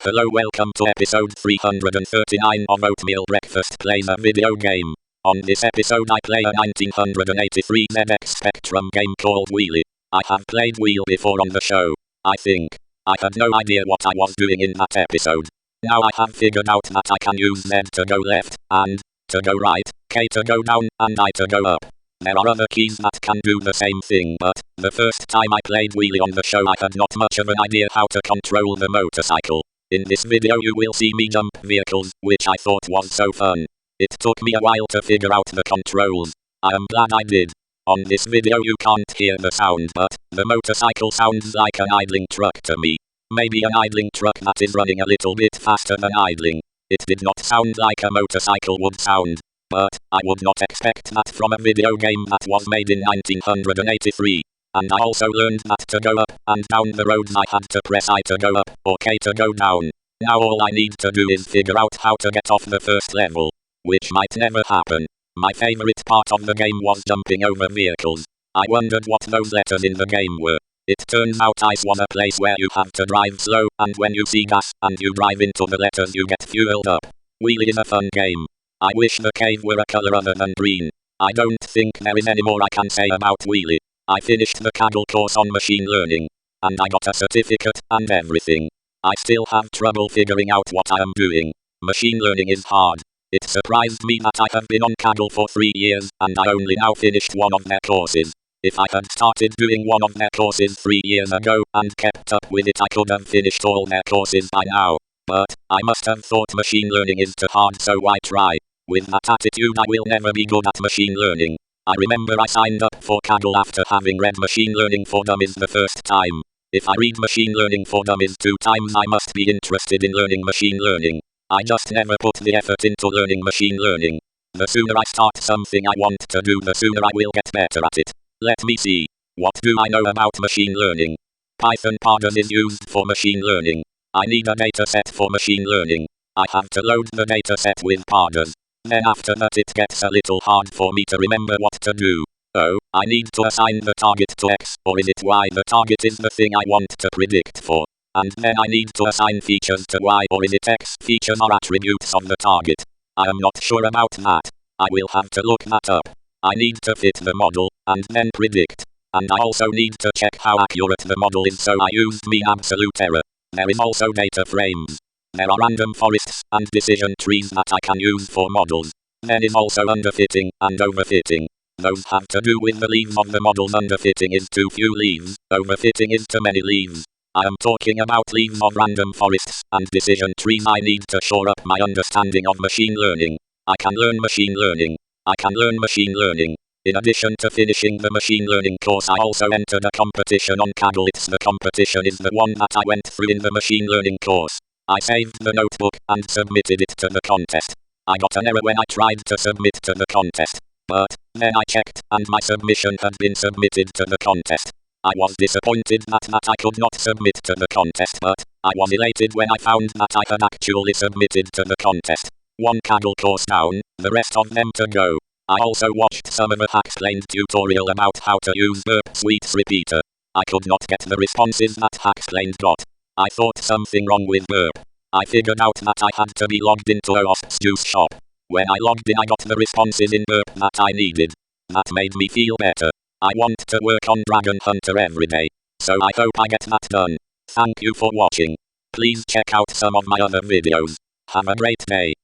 Hello, welcome to episode 339 of Oatmeal Breakfast plays a video game. On this episode I play a 1983 ZX Spectrum game called Wheelie. I have played Wheel before on the show, I think. I had no idea what I was doing in that episode. Now I have figured out that I can use Z to go left, and to go right, K to go down, and I to go up. There are other keys that can do the same thing, but the first time I played Wheelie on the show I had not much of an idea how to control the motorcycle. In this video you will see me jump vehicles, which I thought was so fun. It took me a while to figure out the controls. I am glad I did. On this video you can't hear the sound, but the motorcycle sounds like an idling truck to me. Maybe an idling truck that is running a little bit faster than idling. It did not sound like a motorcycle would sound. But I would not expect that from a video game that was made in 1983. And I also learned that to go up and down the roads I had to press I to go up, or K to go down. Now all I need to do is figure out how to get off the first level, which might never happen. My favorite part of the game was jumping over vehicles. I wondered what those letters in the game were. It turns out ice was a place where you have to drive slow, and when you see gas and you drive into the letters you get fueled up. Wheelie is a fun game. I wish the cave were a color other than green. I don't think there is any more I can say about Wheelie. I finished the Kaggle course on machine learning, and I got a certificate and everything. I still have trouble figuring out what I am doing. Machine learning is hard. It surprised me that I have been on Kaggle for 3 years, and I only now finished one of their courses. If I had started doing one of their courses 3 years ago, and kept up with it I could have finished all their courses by now. But I must have thought machine learning is too hard, so why try? With that attitude I will never be good at machine learning. I remember I signed up for Kaggle after having read Machine Learning for Dummies the first time. If I read Machine Learning for Dummies 2 times I must be interested in learning machine learning. I just never put the effort into learning machine learning. The sooner I start something I want to do, the sooner I will get better at it. Let me see. What do I know about machine learning? Python pandas is used for machine learning. I need a dataset for machine learning. I have to load the dataset with pandas. Then after that it gets a little hard for me to remember what to do. Oh, I need to assign the target to X, or is it Y? The target is the thing I want to predict for. And then I need to assign features to Y, or is it X? Features are attributes of the target. I am not sure about that. I will have to look that up. I need to fit the model, and then predict. And I also need to check how accurate the model is, so I used mean absolute error. There is also data frames. There are random forests and decision trees that I can use for models. There is also underfitting and overfitting. Those have to do with the leaves of the models. Underfitting is too few leaves, overfitting is too many leaves. I am talking about leaves of random forests and decision trees. I need to shore up my understanding of machine learning. I can learn machine learning. I can learn machine learning. In addition to finishing the machine learning course I also entered a competition on Kaggle. The competition is the one that I went through in the machine learning course. I saved the notebook and submitted it to the contest. I got an error when I tried to submit to the contest. But then I checked and my submission had been submitted to the contest. I was disappointed that I could not submit to the contest, but I was elated when I found that I had actually submitted to the contest. One Kaggle course down, the rest of them to go. I also watched some of a Hacksplained tutorial about how to use Burp Suite's repeater. I could not get the responses that Hacksplained got. I thought something wrong with Burp. I figured out that I had to be logged into Oat's juice shop. When I logged in I got the responses in Burp that I needed. That made me feel better. I want to work on Dragon Hunter every day. So I hope I get that done. Thank you for watching. Please check out some of my other videos. Have a great day.